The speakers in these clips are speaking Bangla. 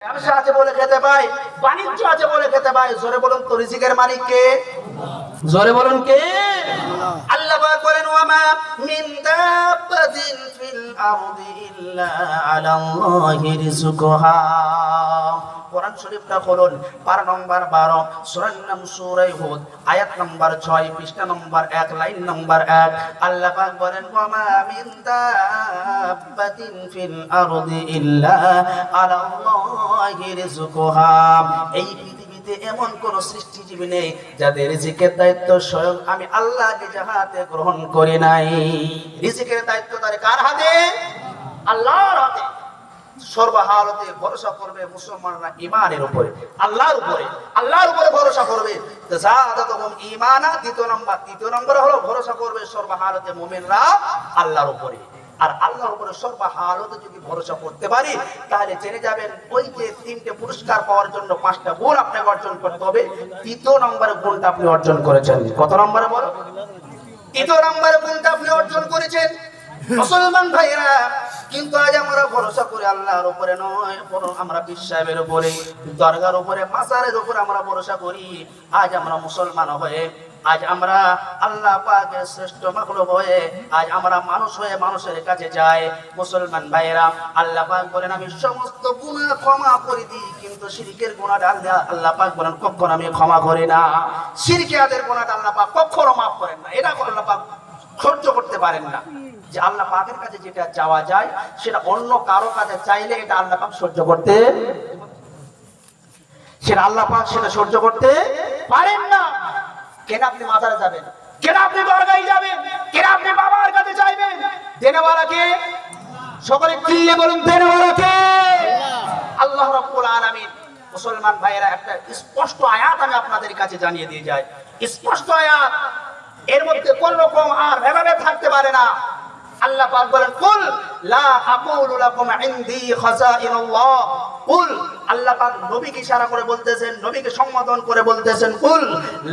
ব্যবসা আছে বলে খেতে পাই, বাণিজ্য আছে বলে খেতে পাই। জোরে বলুন তো রিজিকের মালিক কে? জোরে বলুন কে? আল্লাহ পাক বলেন ওয়ামা মিন দাব্বাতিন ফিল আরদি ইল্লা আলাল্লাহি রিজকুহা। কোরআন শরীফটা খুলুন, পারা নম্বর 12, সূরার নাম সূরা হুদ, আয়াত নম্বর 6, পৃষ্ঠা নম্বর 1, লাইন নম্বর 1। আল্লাহ পাক বলেন ওয়ামা মিন দাব্বাতিন ফিল আরদি ইল্লা আলাল্লাহি রিজকুহা। এই পৃথিবীতে এমন কোন সৃষ্টিজীবী নেই যাদের রিজিকের দায়িত্ব স্বয়ং আমি আল্লাহ নিজের হাতে গ্রহণ করি নাই। রিজিকের দায়িত্ব তার কার হাতে? আল্লাহর হাতে। সর্বহালতে ভরসা করবে মুসলমানরা ঈমানের উপরে, আল্লাহর উপরে, আল্লাহর উপরে ভরসা করবে। যাদাতুহুম ঈমানা, তৃতীয় নম্বর হলো ভরসা করবে সর্বহালতে মুমিনরা আল্লাহর উপরে। আর আল্লাহর উপরে সর্বহালতে যদি ভরসা করতে পারি তাহলে জেনে যাবেন ওই যে 3টে পুরস্কার পাওয়ার জন্য 5টা গুণ আপনাকে অর্জন করতে হবে। তৃতীয় নম্বরের গুণটা আপনি অর্জন করেছেন। কত নম্বরে বলো? তৃতীয় নম্বরের গুণটা আপনি অর্জন করেছেন। মুসলমান ভাইরা, কিন্তু আজ আমরা ভরসা করি আল্লাহর উপরে নয়, বরং আমরা পীর সাহেবের উপরে, দরগার উপরে, মাজারের উপরে আমরা ভরসা করি। আজ আমরা মুসলমান হয়ে, আজ আমরা আল্লাহ পাকের শ্রেষ্ঠ মাখলুক হয়ে, আজ আমরা মানুষ হয়ে মানুষের কাছে যাই। মুসলমান ভাইরা, আল্লাহ পাক বলেন আমি সমস্ত গুনাহ ক্ষমা করে দিই, কিন্তু শিরকের গুনাহটা আল্লাহ পাক বলেন কখনো আমি ক্ষমা করি না। শিরকিয়াতের গুনাহটা আল্লাহ পাক কখনো মাফ করেন না। এটা আল্লাহ পাক সহ্য করতে পারেন না। যে আল্লাহ পাকের কাছে যেটা চাওয়া যায় সেটা অন্য কারো কাছে চাইলে এটা আল্লাহ পাক সহ্য করতে, সেটা আল্লাহ পাক সেটা সহ্য করতে পারেন না। কেন আপনি মাজারে যাবেন? কেন আপনি দরগায় যাবেন? কেন আপনি বাবার কাছে চাইবেন? দেনেওয়ালা কে? সকলে চিল্লে বলুন দেনেওয়ালা কে? আল্লাহ রাব্বুল আলামিন। মুসলমান ভাইয়েরা, একটা স্পষ্ট আয়াত আমি আপনাদের কাছে জানিয়ে দিয়ে যাই। স্পষ্ট আয়াত, এর মধ্যে কোন রকম আর ভেবে থাকতে পারে না। আল্লাহ পাক বলেন কুল লা আকুলু লাকুম ইনদি খাযাইনুল্লাহ। কুল, আল্লাহ পাক নবীকে ইশারা করে বলতেছেন, নবীকে সম্বোধন করে বলতেছেন কুল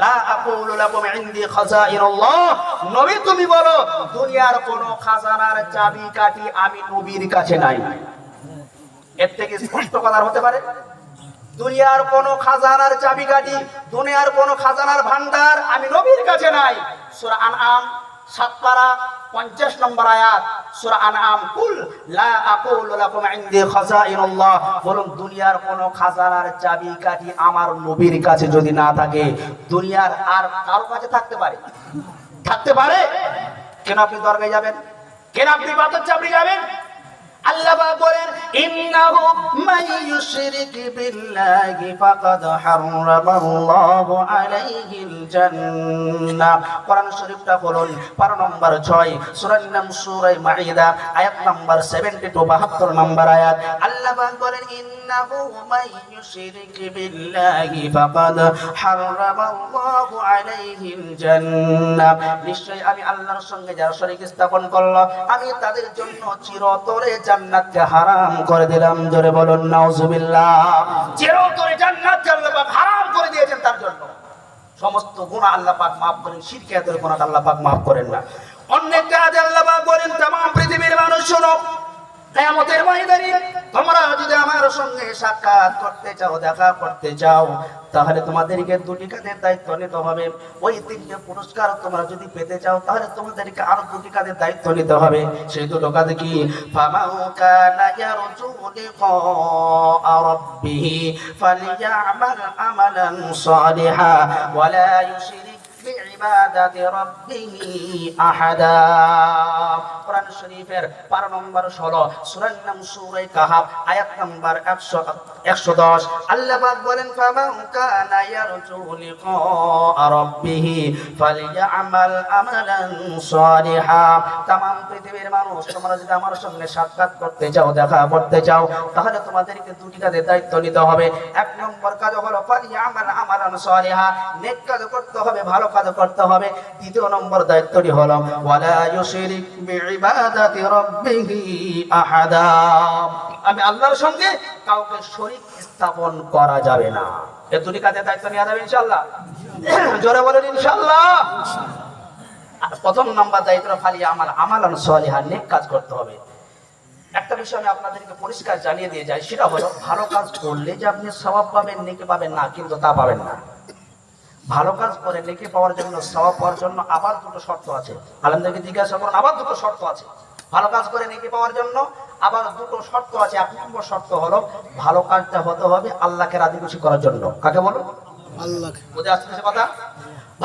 লা আকুলু লাকুম ইনদি খাযাইনুল্লাহ। নবী তুমি বলো দুনিয়ার কোন খাজানার চাবিকাঠি আমি নবীর কাছে নাই। এর থেকে স্পষ্ট কথা হতে পারে? দুনিয়ার কোন খাজানার চাবিকাঠি, দুনিয়ার কোন খাজানার ভান্ডার আমি নবীর কাছে নাই। সূরা আনআম 7 পারা 50 নম্বর আয়াত, সূরা আনআম। কুল লা আকুলু লাকুম ইনদি খাযাইনুল্লাহ। বলুন দুনিয়ার কোন খাজানার চাবিকাঠি আমার নবীর কাছে যদি না থাকে, দুনিয়ার আর কারো কাছে থাকতে পারে? থাকতে পারে? কেন আপনি দরগায় যাবেন? কেন আপনি বাতের চাবড়ি যাবেন? আল্লাহ পাক বলেন ইন্নাহু মান ইউশরিক বিল্লাহি ফাকাদ হারামাল্লাহু আলাইহিল জান্নাহ। কোরআন শরীফটা বলুন, পারা নম্বর 6, সূরার নাম সূরা মাঈদা, আয়াত নম্বর 72, 72 নম্বর আয়াত। আল্লাহ পাক বলেন ইন্নাহু মান ইউশরিক বিল্লাহি ফাকাদ হারামাল্লাহু আলাইহিল জান্নাহ। নিশ্চয়ই আমি আল্লাহর সঙ্গে যারা শরীক স্থাপন করলো আমি তাদের জন্য চিরতরে জান্নাতকে হারাম করে দিলাম। জোরে বলুন নাউজুবিল্লাহ। চিরতরে জান্নাত আল্লাহ পাক হারাম করে দিয়েছেন তার জন্য। সমস্ত গুনাহ আল্লাহ পাক maaf করেন, শিরকিয়াতের গুনাহ আল্লাহ পাক maaf করেন না। অনেক কাজ আল্লাহ পাক বলেন तमाम পৃথিবীর মানুষ শোনো, কিয়ামতের ময়দানে তোমরা যদি আমার সঙ্গে সাক্ষাৎ করতে চাও, দেখা করতে চাও, তাহলে তোমাদেরকে 2টি কাজের দায়িত্ব নিতে হবে। ওই 3টে পুরস্কার তোমরা যদি পেতে চাও তাহলে তোমাদেরকে আরো 2টি কাজের দায়িত্ব নিতে হবে। সেই 2টো কাজ কি? ফামাউ কানা ইয়ারজু লিকা রাব্বিহি ফালিয়ামাল আমালান সালিহা ওয়ালা ইউশরিক বিইবাদাতি রাব্বিহি আহাদা। কোরআন শরীফের পারা নম্বর 16, সূরার নাম সূরা কাহাফ, আয়াত নম্বর 110। আল্লাহ পাক বলেন ফামাউ কানা ইয়ারজু লিকা রাব্বিহি ফালিয়ামাল আমালান সালিহা। तमाम পৃথিবীর মানুষ তোমরা যদি আমার সঙ্গে সাক্ষাৎ করতে চাও, দেখা করতে চাও, তাহলে তোমাদেরকে 2টি কাজের দায়িত্ব নিতে হবে। 1 নম্বর কাজ হলো ফালিয়ামাল আমালান সালিহা, নেক কাজ করতে হবে, ভালো কাজ করতে হবে। 2 নম্বর দায়িত্বটি হলো ওয়ালা ইউশরিক বিইবাদাতি রাব্বিহি আহাদা। আমি আল্লাহর সঙ্গে কাউকে শরীক স্থাপন করা যাবে না। এই 2টি কাজের দায়িত্ব নেওয়া যাবে ইনশাআল্লাহ। জোরে বলেন ইনশাআল্লাহ। প্রথম নাম্বার দায়িত্ব ফালিয়ামাল আমালান সালিহা, নেক কাজ করতে হবে। একটা বিষয় আমি আপনাদেরকে পরিষ্কার জানিয়ে দিয়ে যাই, সেটা হলো ভালো কাজ করলে যে আপনি সওয়াব পাবেন, নেকি পাবেন না, কিন্তু তা পাবেন না। ভালো কাজ করে নেকি পাওয়ার জন্য, সওয়াব পাওয়ার জন্য আবার দুটো শর্ত আছে। আলেমদেরকে জিজ্ঞাসা করুন, আবার দুটো শর্ত আছে। ভালো কাজ করে নেকি পাওয়ার জন্য আবার দুটো শর্ত আছে। এক নম্বর শর্ত হলো ভালো কাজটা হতে হবে আল্লাহকে রাজি খুশি করার জন্য। কাকে বলো? আল্লাহকে। বুঝে আসছে কথা?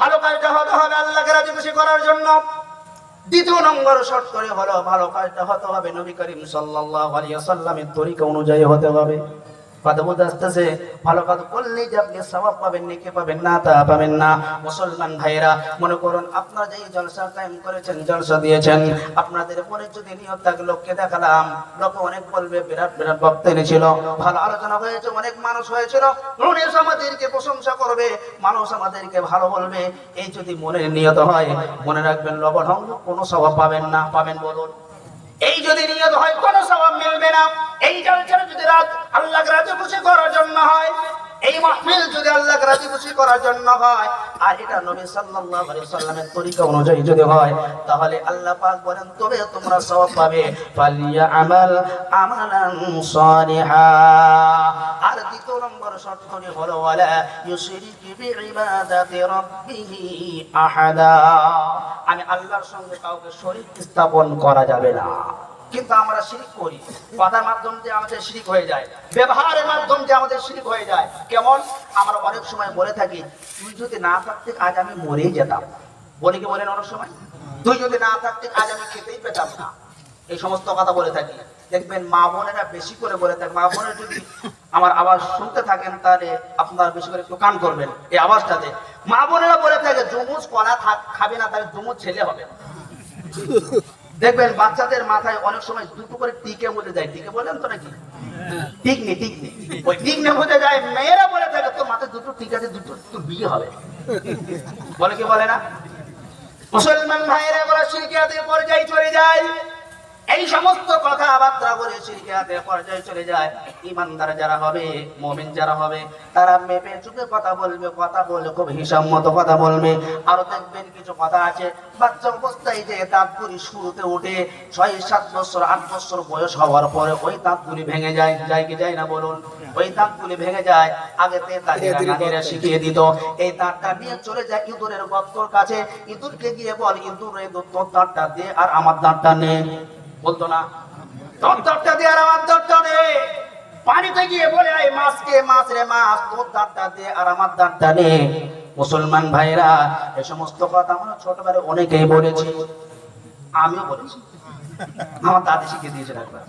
ভালো কাজটা হতে হবে আল্লাহকে রাজি খুশি করার জন্য। দ্বিতীয় নম্বর শর্ত হলো ভালো কাজটা হতে হবে নবী করিম সাল্লাল্লাহু আলাইহি ওয়াসাল্লামের তরিকা অনুযায়ী হতে হবে। কথা বুঝে আসতেছে? ভালো কাজ করলে যে আপনি সওয়াব পাবেন, নেকি পাবেন না, তা পাবেন না। মুসলমান ভাইরা, মনে করুন আপনারা যে জলসা কায়েম করেছেন, জলসা দিয়েছেন, আপনাদের মনে যদি নিয়ত থাকে লোককে দেখালাম, লোক অনেক বলবে বিরাট বিরাট বক্তা ছিল, ভালো আলোচনা হয়েছে, অনেক মানুষ হয়েছিল, মানুষ আমাদেরকে প্রশংসা করবে, মানুষ আমাদেরকে ভালো বলবে, এই যদি মনের নিয়ত হয়, মনে রাখবেন লবঢঙ্গ কোনো সওয়াব পাবেন না। পাবেন বলুন? এই যদি নিয়ত হয় কোনো সওয়াব মিলবে না। এই জলসা যদি আল্লাহকে রাজি খুশি করার জন্য হয়, এই মাহফিল যদি আল্লাহকে রাজি খুশি করার জন্য হয়, আর এটা নবী সাল্লাল্লাহু আলাইহি ওয়াসাল্লামের তরিকা অনুযায়ী যদি হয়, তাহলে আল্লাহ পাক বলেন তবে তোমরা সওয়াব পাবে। ফালিয়া আমাল আমালান সালিহা। আর দ্বিতীয় নম্বর শর্তটি হলো ওয়ালা ইউশরিক বিইবাদাতি রাব্বিহি আহাদা। আমি আল্লাহর সঙ্গে কাউকে শরীক স্থাপন করা যাবে না। কিন্তু আমরা শিরক করি, কথার মাধ্যম দিয়ে আমাদের শিরক হয়ে যায়, ব্যবহারের মাধ্যম দিয়ে আমাদের শিরক হয়ে যায়। কেমন? আমরা অনেক সময় বলে থাকি তুই যদি না থাকতে আজ আমি মরেই যেতাম। বলি কি বলেন? অনেক সময় তুই যদি না থাকতে আজ আমি খেতেই পেতাম না। এই সমস্ত কথা বলে থাকি। দেখবেন মা বোনেরা বেশি করে বলে থাকে। মা বোনেরা যদি আমার আওয়াজ শুনতে থাকেন তাহলে আপনারা বেশি করে একটু কান করবেন এই আওয়াজটাতে। মা বোনেরা বলে থাকে জমুজ কলা খাবে না, তাহলে জমুজ ছেলে হবে। দেখবেন বাচ্চাদের মাথায় অনেক সময় দুটো করে টিকে বলে যায়। টিকে বলেন তো নাকি? টিকনি টিকনি, ওই টিকনে বোঝা যায়। মেয়েরা বলে থাকে তোর মাথায় দুটো টিক আছে, দুটো তোর বিয়ে হবে। বলে কি বলে না? মুসলমান ভাইয়েরা বলে শিরকিয়াতের পর্যায়ে চলে যায়। এই সমস্ত কথাবার্তা বলে শিরকিয়াতের পর্যায়ে চলে যায়। ইমানদার যারা হবে, মুমিন যারা হবে, তারা মেপে চুপে কথা বলবে, কথা বলে খুব হিসাব মতো কথা বলবে। আরো দেখবেন কিছু কথা আছে বাচ্চা অবস্থায় যে দাঁতগুলি শুরুতে উঠে 6-7 বছর 8 বছর বয়স হওয়ার পরে ওই দাঁতগুলি ভেঙে যায়। যায় কি যায় না বলুন? ওই দাঁতগুলি ভেঙে যায়। আগেতে দাদিরা শিখিয়ে দিত এই দাঁতটা নিয়ে চলে যায় ইঁদুরের গর্তর কাছে, ইঁদুরকে গিয়ে বল ইঁদুর এই তোর দাঁতটা দে আর আমার দাঁতটা নে। বলতো না? তোর দাঁতটা দে আর আমার দাঁতটা নে। পানিতে গিয়ে বলে এই মাছকে মাছ রে মাছ, তোর দাঁতটা দে আর আমার দাঁতটা নে। মুসলমান ভাইরা, এই সমস্ত কথা আমরা ছোটবেলায় অনেকেই বলেছি, আমিও বলেছি, আমার দাদি শিখিয়ে দিয়েছেন একবার।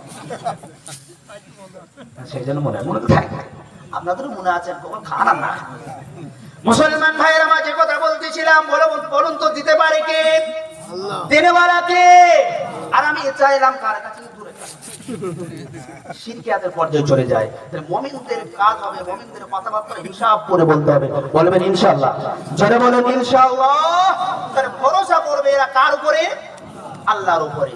সেই জন্য মনে থাকে, আপনাদেরও মনে আছে কখন খান আর না। মুসলমান ভাইরা, আমরা যে কথা বলতেছিলাম বলুন তো দিতে পারে কে? দেনেওয়ালা কে? আর আমি চাইলাম কার কাছে? দূরে। শিরকিয়াতের পর্যায়ে চলে যায়। মুমিনদের কাজ হবে, মুমিনদের কথাবার্তা হিসাব করে বলতে হবে। বলবেন ইনশাআল্লাহ। জোরে বলেন ইনশাআল্লাহ। তাহলে ভরসা করবে এরা কার উপরে? আল্লাহর উপরে।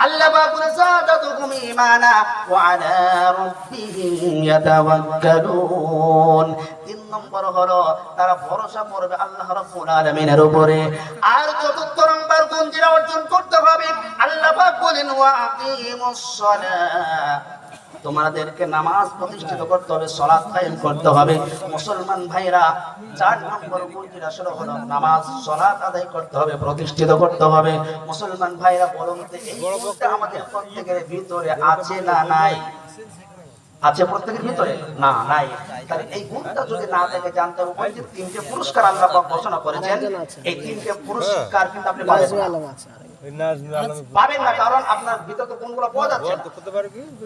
আল্লাহ পাক বলে যাদাতুকুম ঈমানা ওয়া আলা রাব্বিহিম ইয়াতাওয়াক্কালুন। 3 নম্বর হলো তারা ভরসা করবে আল্লাহ রাব্বুল আলামিনের উপরে। আর 4 নম্বর গুণ যেটা অর্জন করতে হবে, আল্লাহ পাক বলেন ওয়া আকিমুস সালাহ। তোমাদেরকে নামাজ প্রতিষ্ঠিত করতে হবে, সালাত কায়েম করতে হবে। মুসলমান ভাইরা, 4 নম্বর গুণ যেটা সেটা হলো নামাজ, সালাত আদায় করতে হবে, প্রতিষ্ঠিত করতে হবে। মুসলমান ভাইরা বলুন তো এই গুণটা আমাদের প্রত্যেকের ভিতরে আছে না নাই? আছে প্রত্যেকের ভিতরে? না, নাই। তাহলে এই গুণটা যদি না থাকে জানতে হবে ওই যে 3টে পুরস্কার আল্লাহ পাক ঘোষণা করেছেন, এই 3টে পুরস্কার কিন্তু আপনি পাবেন না, কারণ আপনার ভিতরে কোনগুলো পাওয়া যাচ্ছে না।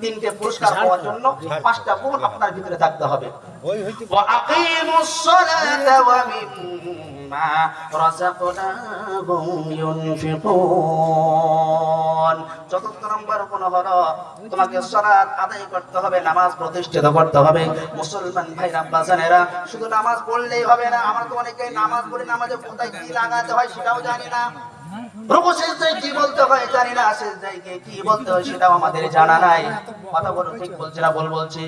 3টে পুরস্কার পাওয়ার জন্য 5টা গুণ আপনার ভিতরে থাকতে হবে। ওয়া আকিমুস সালাতা ওয়া মিম্মা রাযাকনাহুম ইউনফিকুন। 4 নম্বর গুণ হলো তোমাকে সালাত আদায় করতে হবে, নামাজ প্রতিষ্ঠিত করতে হবে। মুসলমান ভাইরা বাজানেরা, শুধু নামাজ পড়লেই হবে না। আমরা তো অনেকেই নামাজ পড়ি, নামাজে কোথায় কি লাগাতে হয় সেটাও জানি না। রুকু সিজদায় কি বলতে হয় জানি না, সিজদায় কি বলতে হয় সেটাও আমাদের জানা নাই। কথা বলো, ঠিক বলছি না? বলছি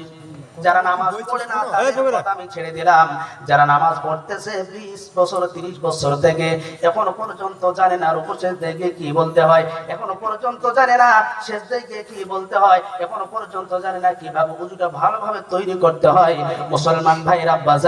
যারা নামাজ পড়ে না তাদের কথা আমি ছেড়ে দিলাম, যারা নামাজ পড়তেছে 20 বছর 30 বছর থেকে এখনো পর্যন্ত জানে না রুকু সিজদায় গিয়ে কি বলতে হয়, এখনো পর্যন্ত জানে না সিজদায় গিয়ে কি বলতে হয়, এখনো পর্যন্ত জানে না কিভাবে ওযুটা ভালোভাবে তৈরি করতে হয়। মুসলমান ভাইরা বাজার